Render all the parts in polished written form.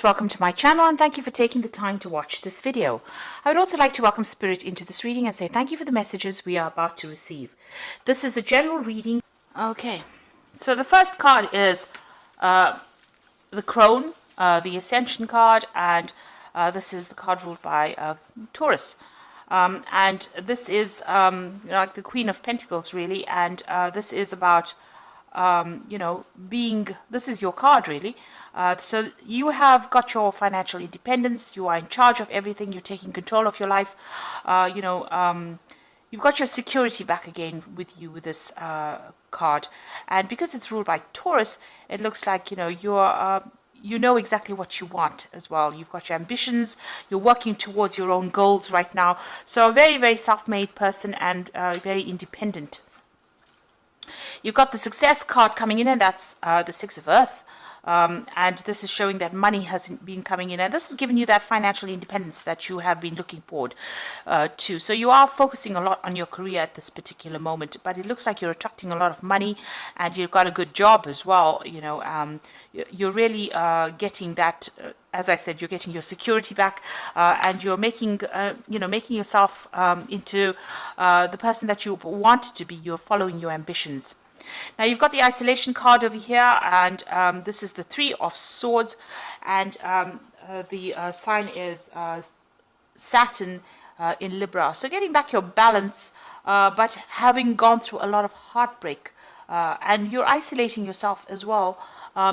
Welcome to my channel and thank you for taking the time to watch this video. I would also like to welcome Spirit into this reading and say thank you for the messages we are about to receive. This is a general reading. Okay, so the first card is the Crone, the Ascension card, and this is the card ruled by Taurus. And this is like the Queen of Pentacles really, and this is about this is your card really. So you have got your financial independence, you are in charge of everything, you're taking control of your life, you've got your security back again with you with this card. And because it's ruled by Taurus, it looks like, you know exactly what you want as well. You've got your ambitions, you're working towards your own goals right now. So a very, very self-made person and very independent. You've got the Success card coming in, and that's the Six of Earth. And this is showing that money has been coming in, and this is giving you that financial independence that you have been looking forward to. So you are focusing a lot on your career at this particular moment, but it looks like you're attracting a lot of money, and you've got a good job as well. You're really getting that. As I said, you're getting your security back, and you're making, making yourself into the person that you wanted to be. You're following your ambitions. Now you've got the Isolation card over here, and this is the Three of Swords, and the sign is Saturn in Libra. So getting back your balance, but having gone through a lot of heartbreak, and you're isolating yourself as well.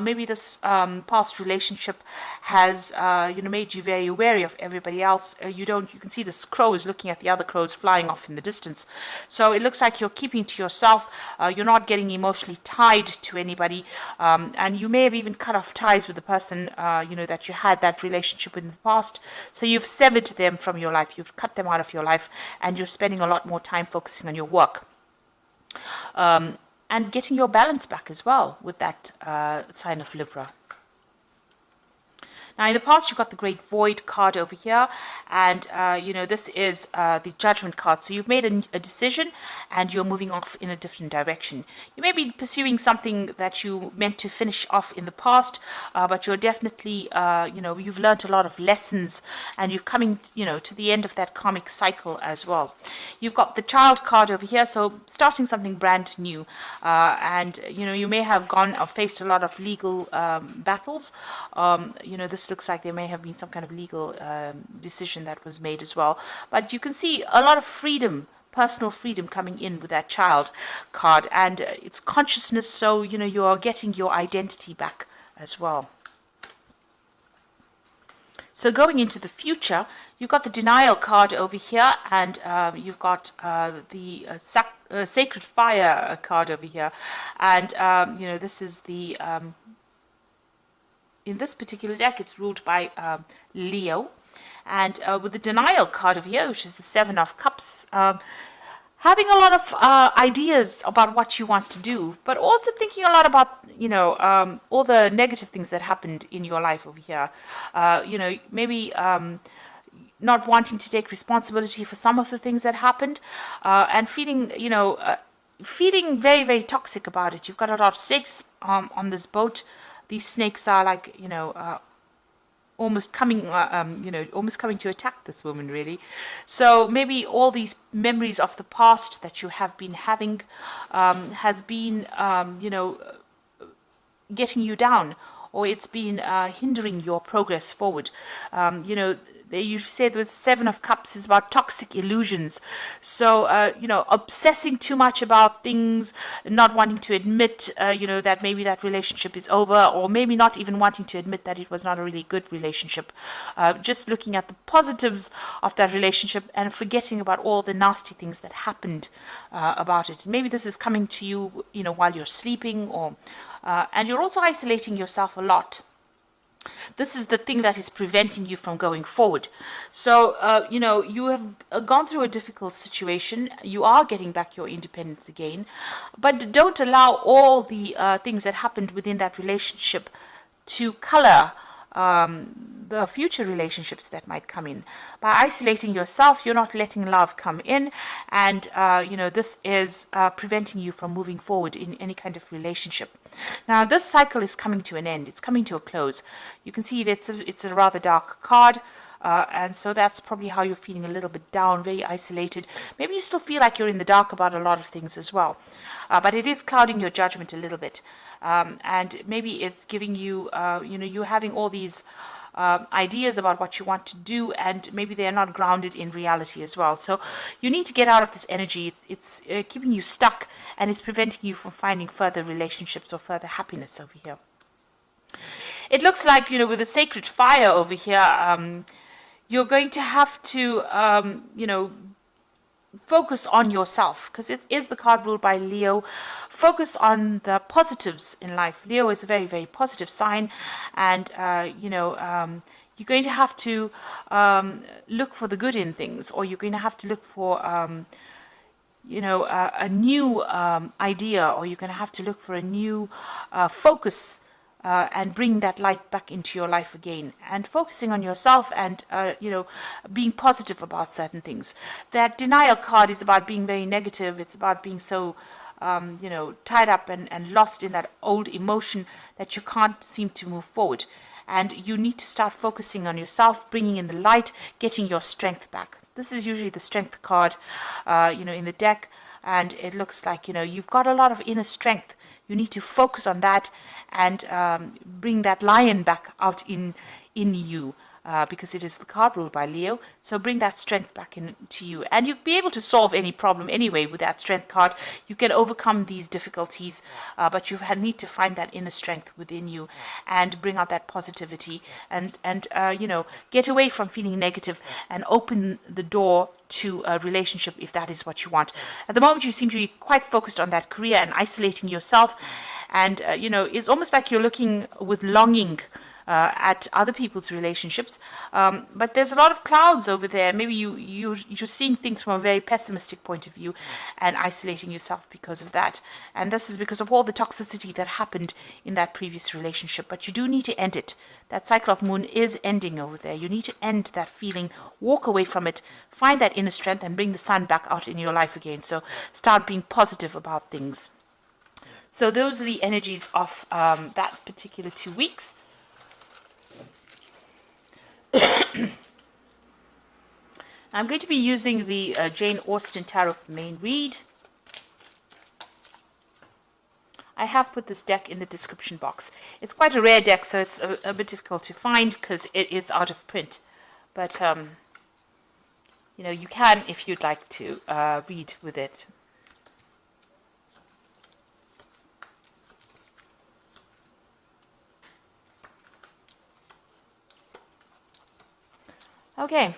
Maybe this past relationship has made you very wary of everybody else. You can see this crow is looking at the other crows flying off in the distance. So it looks like you're keeping to yourself. You're not getting emotionally tied to anybody, and you may have even cut off ties with the person that you had that relationship with in the past. So you've severed them from your life. You've cut them out of your life, and you're spending a lot more time focusing on your work. And getting your balance back as well with that sign of Libra. Now, in the past, you've got the Great Void card over here, and, this is the Judgment card. So you've made a decision, and you're moving off in a different direction. You may be pursuing something that you meant to finish off in the past, but you're definitely, you've learned a lot of lessons, and you're coming, to the end of that karmic cycle as well. You've got the Child card over here, so starting something brand new, and, you may have gone or faced a lot of legal battles. This looks like there may have been some kind of legal decision that was made as well. But you can see a lot of freedom, personal freedom coming in with that Child card. And it's consciousness, so, you are getting your identity back as well. So going into the future, you've got the Denial card over here, and you've got the Sacred Fire card over here. And, this is the... in this particular deck, it's ruled by Leo. And with the Denial card over here, which is the Seven of Cups, having a lot of ideas about what you want to do, but also thinking a lot about, all the negative things that happened in your life over here. Maybe not wanting to take responsibility for some of the things that happened, and feeling, feeling very, very toxic about it. You've got a lot of snakes on this boat. These snakes are like, almost coming to attack this woman, really. So maybe all these memories of the past that you have been having has been, getting you down, or it's been hindering your progress forward. They usually say that Seven of Cups is about toxic illusions. So, obsessing too much about things, not wanting to admit, that maybe that relationship is over, or maybe not even wanting to admit that it was not a really good relationship. Just looking at the positives of that relationship and forgetting about all the nasty things that happened about it. Maybe this is coming to you, while you're sleeping, or and you're also isolating yourself a lot. This is the thing that is preventing you from going forward. So, you have gone through a difficult situation. You are getting back your independence again. But don't allow all the things that happened within that relationship to color the future relationships that might come in. By isolating yourself, you're not letting love come in, and this is preventing you from moving forward in any kind of relationship. Now, this cycle is coming to an end. It's coming to a close. You can see that it's a rather dark card. And so that's probably how you're feeling, a little bit down, very isolated. Maybe you still feel like you're in the dark about a lot of things as well. But it is clouding your judgment a little bit. And maybe it's giving you, you're having all these ideas about what you want to do, and maybe they're not grounded in reality as well. So you need to get out of this energy. It's keeping you stuck, and it's preventing you from finding further relationships or further happiness over here. It looks like, with the sacred fire over here, you're going to have to, focus on yourself, because it is the card ruled by Leo. Focus on the positives in life. Leo is a very, very positive sign, and, you're going to have to look for the good in things, or you're going to have to look for, a new idea, or you're going to have to look for a new focus, and bring that light back into your life again, and focusing on yourself, and being positive about certain things. That denial card is about being very negative. It's about being so tied up and lost in that old emotion that you can't seem to move forward. And you need to start focusing on yourself, bringing in the light, getting your strength back. This is usually the strength card in the deck, and it looks like you've got a lot of inner strength. You need to focus on that and bring that lion back out in you, because it is the card ruled by Leo. So bring that strength back into you, and you'll be able to solve any problem anyway with that strength card. You can overcome these difficulties, but you need to find that inner strength within you and bring out that positivity, and get away from feeling negative and open the door to a relationship if that is what you want. At the moment, you seem to be quite focused on that career and isolating yourself, and it's almost like you're looking with longing at other people's relationships, but there's a lot of clouds over there. Maybe you're seeing things from a very pessimistic point of view and isolating yourself because of that. And this is because of all the toxicity that happened in that previous relationship. But you do need to end it. That cycle of moon is ending over there. You need to end that feeling, walk away from it, find that inner strength, and bring the sun back out in your life again. So start being positive about things. So those are the energies of that particular 2 weeks. I'm going to be using the Jane Austen Tarot main read. I have put this deck in the description box. It's quite a rare deck, so it's a bit difficult to find because it is out of print. But, you can, if you'd like to, read with it. Okay,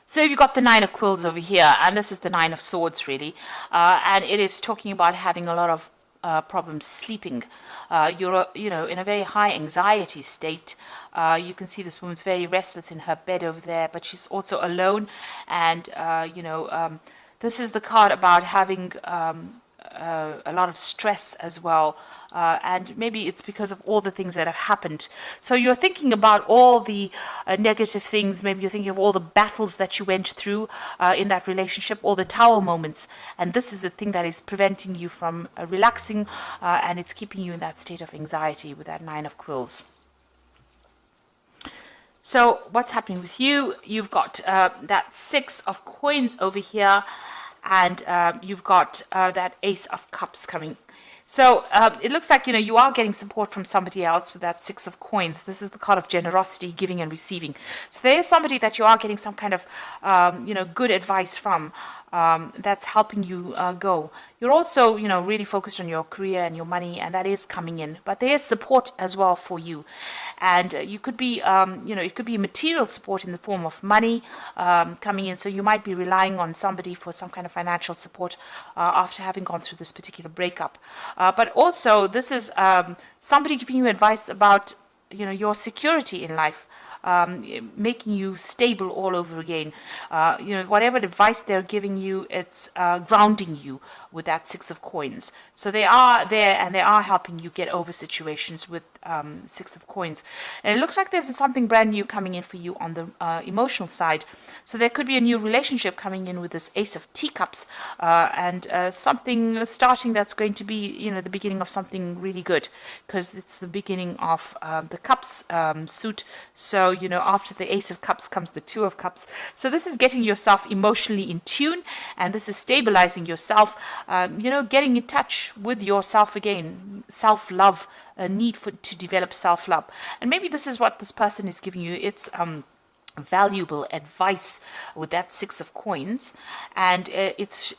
so you've got the Nine of Quills over here, and this is the Nine of Swords, really, and it is talking about having a lot of problems sleeping. You're, in a very high anxiety state. You can see this woman's very restless in her bed over there, but she's also alone, and, this is the card about having a lot of stress as well. And maybe it's because of all the things that have happened. So you're thinking about all the negative things. Maybe you're thinking of all the battles that you went through in that relationship, all the tower moments. And this is the thing that is preventing you from relaxing, and it's keeping you in that state of anxiety with that Nine of Quills. So what's happening with you? You've got that Six of Coins over here, and you've got that Ace of Cups coming. So it looks like, you are getting support from somebody else with that Six of Coins. This is the card of generosity, giving and receiving. So there is somebody that you are getting some kind of, good advice from, that's helping you go. You're also, really focused on your career and your money, and that is coming in. But there is support as well for you. And you could be, it could be material support in the form of money coming in. So you might be relying on somebody for some kind of financial support after having gone through this particular breakup. But also, this is somebody giving you advice about, your security in life. Making you stable all over again. Whatever advice they're giving you, it's grounding you with that Six of Coins. So they are there, and they are helping you get over situations with Six of Coins. And it looks like there's something brand new coming in for you on the emotional side. So there could be a new relationship coming in with this Ace of Teacups, and something starting that's going to be, the beginning of something really good, because it's the beginning of the Cups suit. So, after the Ace of Cups comes the Two of Cups. So this is getting yourself emotionally in tune, and this is stabilizing yourself, getting in touch with yourself again, self-love, a need to develop self-love. And maybe this is what this person is giving you. It's valuable advice with that Six of Coins, and it's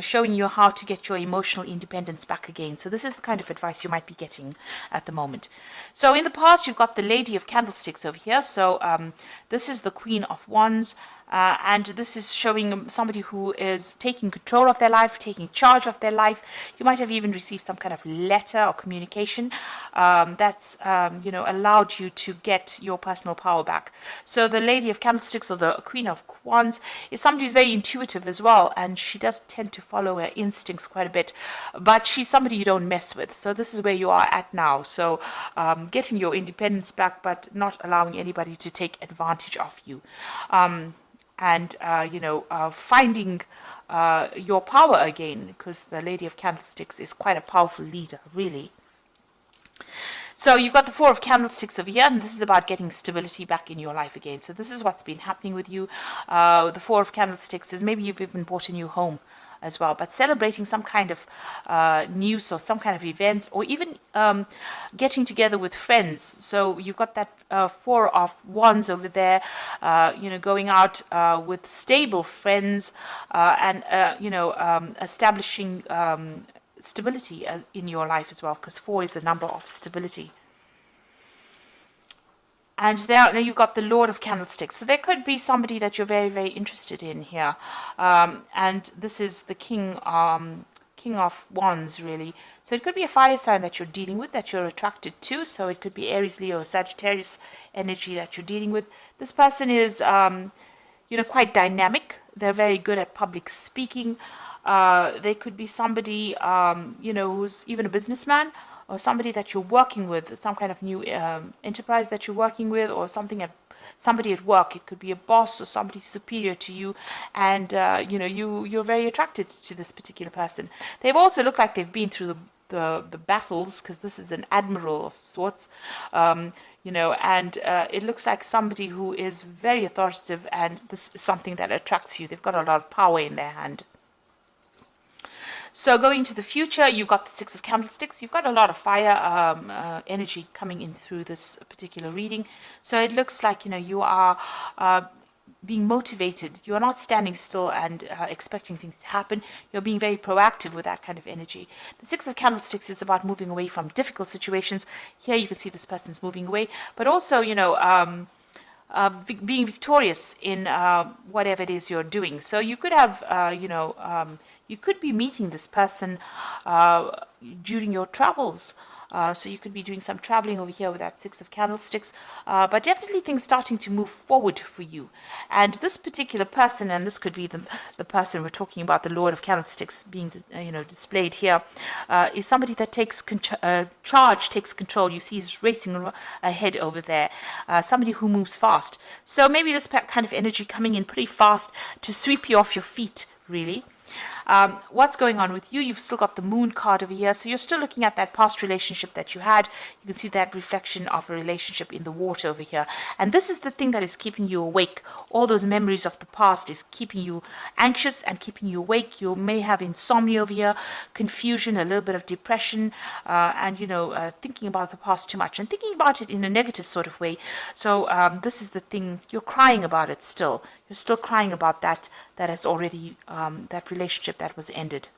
showing you how to get your emotional independence back again. So this is the kind of advice you might be getting at the moment. So in the past, you've got the Lady of Candlesticks over here. So this is the Queen of Wands. And this is showing somebody who is taking control of their life, taking charge of their life. You might have even received some kind of letter or communication that's allowed you to get your personal power back. So the Lady of Candlesticks, or the Queen of Wands, is somebody who's very intuitive as well, and she does tend to follow her instincts quite a bit, but she's somebody you don't mess with. So this is where you are at now. So getting your independence back, but not allowing anybody to take advantage of you. And finding your power again, because the Lady of Candlesticks is quite a powerful leader, really. So you've got the Four of Candlesticks over here, and this is about getting stability back in your life again. So this is what's been happening with you. The Four of Candlesticks is maybe you've even bought a new home as well, but celebrating some kind of news or some kind of event, or even getting together with friends. So you've got that Four of Wands over there, going out with stable friends, and establishing stability in your life as well, because 4 is a number of stability. And now you've got the Lord of Candlesticks. So there could be somebody that you're very, very interested in here. And this is the King of Wands, really. So it could be a fire sign that you're dealing with, that you're attracted to. So it could be Aries, Leo, Sagittarius energy that you're dealing with. This person is, quite dynamic. They're very good at public speaking. They could be somebody, who's even a businessman, or somebody that you're working with, some kind of new enterprise that you're working with, or somebody at work. It could be a boss or somebody superior to you, and you're very attracted to this particular person. They've also looked like they've been through the battles, because this is an admiral of sorts, and it looks like somebody who is very authoritative, and this is something that attracts you. They've got a lot of power in their hand. So going to the future, you've got the Six of Candlesticks. You've got a lot of fire energy coming in through this particular reading. So it looks like, you are being motivated. You're not standing still and expecting things to happen. You're being very proactive with that kind of energy. The Six of Candlesticks is about moving away from difficult situations. Here you can see this person's moving away, but also, being victorious in whatever it is you're doing. So you could have, you could be meeting this person during your travels. So you could be doing some traveling over here with that Six of Candlesticks, but definitely things starting to move forward for you. And this particular person, and this could be the person we're talking about, the Lord of Candlesticks being displayed here, is somebody that takes charge, takes control. You see he's racing ahead over there, somebody who moves fast. So maybe this kind of energy coming in pretty fast to sweep you off your feet, really. What's going on with you? You've still got the Moon card over here, so you're still looking at that past relationship that you had. You can see that reflection of a relationship in the water over here, and this is the thing that is keeping you awake. All those memories of the past is keeping you anxious and keeping you awake. You may have insomnia over here, confusion, a little bit of depression, and thinking about the past too much and thinking about it in a negative sort of way. So this is the thing, you're crying about it still. You're still crying about that has already, that relationship that was ended.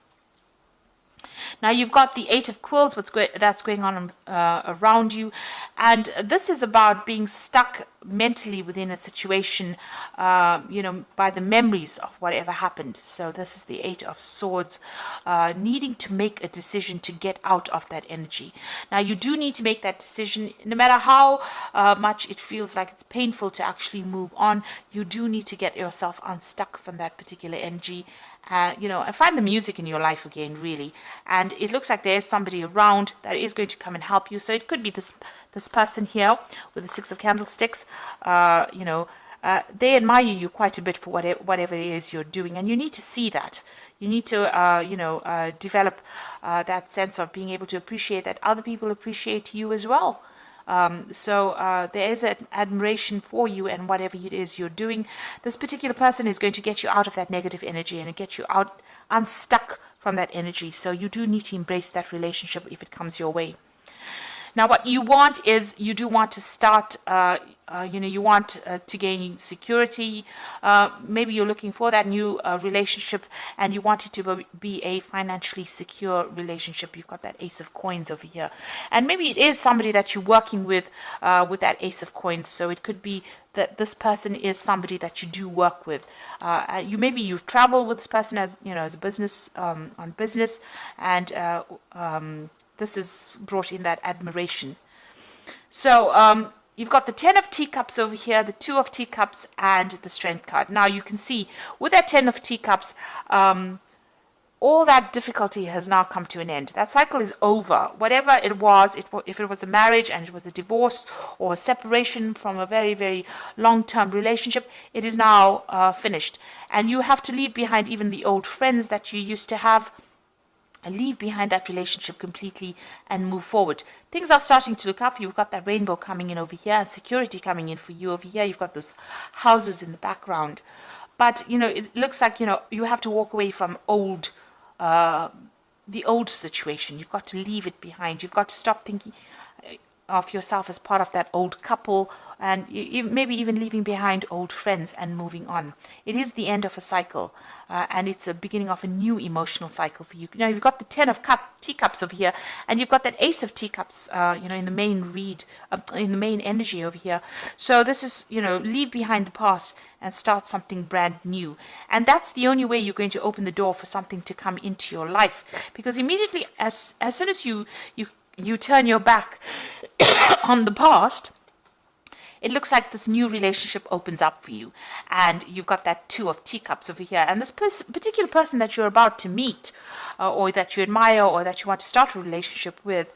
Now you've got the Eight of Quills, that's going on around you, and this is about being stuck mentally within a situation, by the memories of whatever happened. So this is the Eight of Swords, needing to make a decision to get out of that energy. Now you do need to make that decision, no matter how much it feels like it's painful to actually move on. You do need to get yourself unstuck from that particular energy and find the music in your life again, really. And it looks like there's somebody around that is going to come and help you. So it could be this person here with the Six of Candlesticks. They admire you quite a bit for whatever it is you're doing, and you need to see that. You need to, develop that sense of being able to appreciate that other people appreciate you as well. So there is an admiration for you and whatever it is you're doing. This particular person is going to get you out of that negative energy and get you out unstuck from that energy. So you do need to embrace that relationship if it comes your way. Now, what you want is you do want to start, you want to gain security. Maybe you're looking for that new relationship and you want it to be a financially secure relationship. You've got that Ace of Coins over here. And maybe it is somebody that you're working with that Ace of Coins. So it could be that this person is somebody that you do work with. You've traveled with this person as a business, on business, and this is brought in that admiration. So you've got the 10 of Teacups over here, the 2 of Teacups, and the Strength card. Now you can see with that 10 of Teacups, all that difficulty has now come to an end. That cycle is over. Whatever it was, if it was a marriage and it was a divorce or a separation from a very, very long-term relationship, it is now finished. And you have to leave behind even the old friends that you used to have, and leave behind that relationship completely and move forward. Things are starting to look up. You've got that rainbow coming in over here and security coming in for you over here. You've got those houses in the background. But, it looks like, you have to walk away from the old situation. You've got to leave it behind. You've got to stop thinking of yourself as part of that old couple, and maybe even leaving behind old friends and moving on. It is the end of a cycle, and it's a beginning of a new emotional cycle for you. Now you've got the 10 of Teacups over here, and you've got that Ace of Teacups, in the main read, in the main energy over here. So this is, leave behind the past and start something brand new. And that's the only way you're going to open the door for something to come into your life, because immediately as soon as you turn your back on the past, it looks like this new relationship opens up for you. And you've got that 2 of Teacups over here. And this particular person that you're about to meet, or that you admire, or that you want to start a relationship with,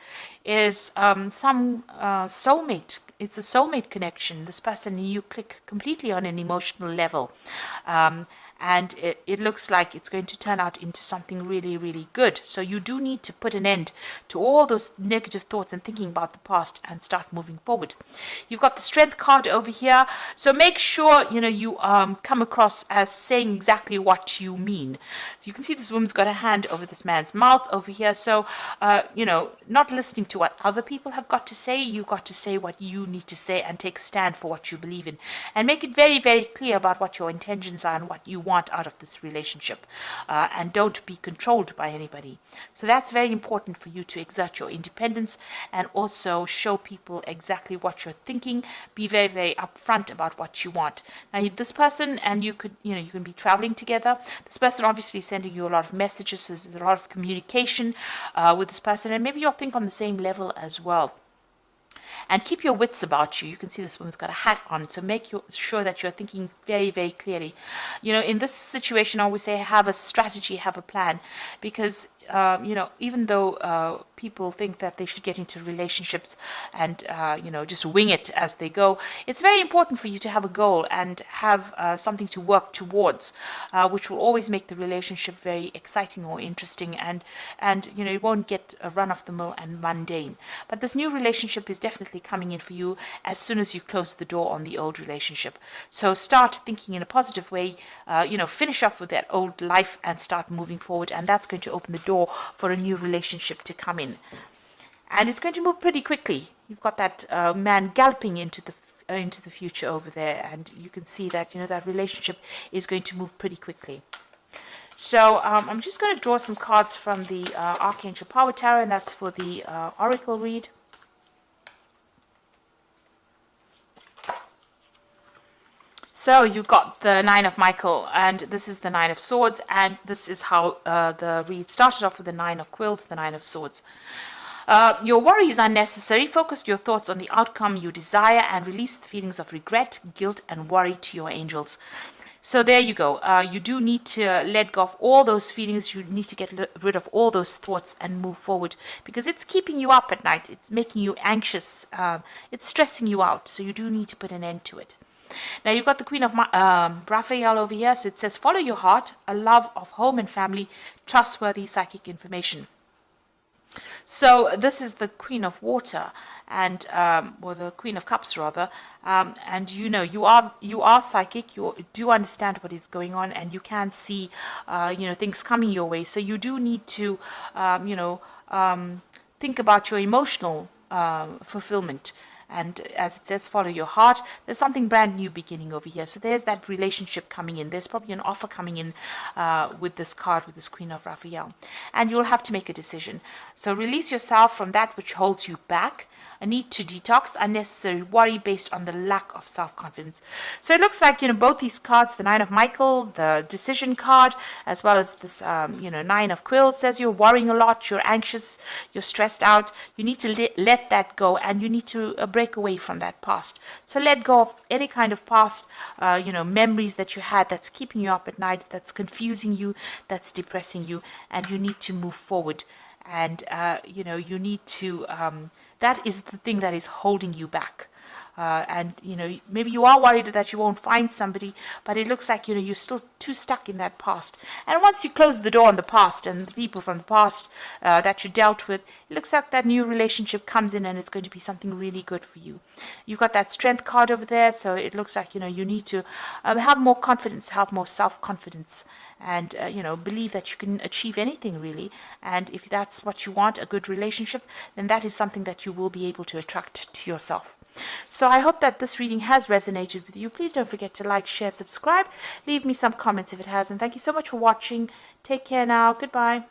is some soulmate. It's a soulmate connection. This person and you click completely on an emotional level. And it looks like it's going to turn out into something really, really good. So you do need to put an end to all those negative thoughts and thinking about the past and start moving forward. You've got the Strength card over here. So make sure, you come across as saying exactly what you mean. So you can see this woman's got a hand over this man's mouth over here. So, not listening to what other people have got to say. You've got to say what you need to say and take a stand for what you believe in. And make it very, very clear about what your intentions are and what you want out of this relationship, and don't be controlled by anybody. So that's very important for you to exert your independence and also show people exactly what you're thinking. Be very, very upfront about what you want. Now this person and you can be traveling together. This person obviously sending you a lot of messages. So there's a lot of communication with this person, and maybe you'll think on the same level as well. And keep your wits about you. You can see this woman's got a hat on, so make sure that you're thinking very, very clearly. In this situation, I always say have a strategy, have a plan, because even though people think that they should get into relationships and, just wing it as they go, it's very important for you to have a goal and have something to work towards, which will always make the relationship very exciting or interesting, and it won't get a run-of-the-mill and mundane. But this new relationship is definitely coming in for you as soon as you've closed the door on the old relationship. So start thinking in a positive way, finish off with that old life and start moving forward, and that's going to open the door for a new relationship to come in. And it's going to move pretty quickly. You've got that man galloping into the future over there, and you can see that that relationship is going to move pretty quickly. So I'm just going to draw some cards from the Archangel Power Tarot, and that's for the Oracle read. So you got the 9 of Michael, and this is the 9 of Swords, and this is how the read started off with the 9 of Quills, the 9 of Swords. Your worry is unnecessary. Focus your thoughts on the outcome you desire and release the feelings of regret, guilt, and worry to your angels. So there you go. You do need to let go of all those feelings. You need to get rid of all those thoughts and move forward, because it's keeping you up at night. It's making you anxious. It's stressing you out. So you do need to put an end to it. Now you've got the Queen of Raphael over here. So it says, follow your heart, a love of home and family, trustworthy psychic information. So this is the Queen of Water, and or the Queen of Cups rather, and you are psychic. You do understand what is going on, and you can see things coming your way. So you do need to think about your emotional fulfillment. And as it says, follow your heart. There's something brand new beginning over here. So there's that relationship coming in. There's probably an offer coming in with this card, with this Queen of Raphael. And you'll have to make a decision. So release yourself from that which holds you back. A need to detox unnecessary worry based on the lack of self-confidence. So it looks like, both these cards, the Nine of Michael, the decision card, as well as this, Nine of Quills, says you're worrying a lot, you're anxious, you're stressed out. You need to let that go, and you need to break away from that past. So let go of any kind of past, memories that you had that's keeping you up at night, that's confusing you, that's depressing you, and you need to move forward. And, you need to... that is the thing that is holding you back. And maybe you are worried that you won't find somebody, but it looks like you're still too stuck in that past. And once you close the door on the past and the people from the past that you dealt with, it looks like that new relationship comes in, and it's going to be something really good for you. You've got that Strength card over there, so it looks like you need to have more confidence, have more self-confidence, and believe that you can achieve anything really. And if that's what you want, a good relationship, then that is something that you will be able to attract to yourself. So I hope that this reading has resonated with you. Please don't forget to like, share, subscribe. Leave me some comments if it has. And thank you so much for watching. Take care now. Goodbye.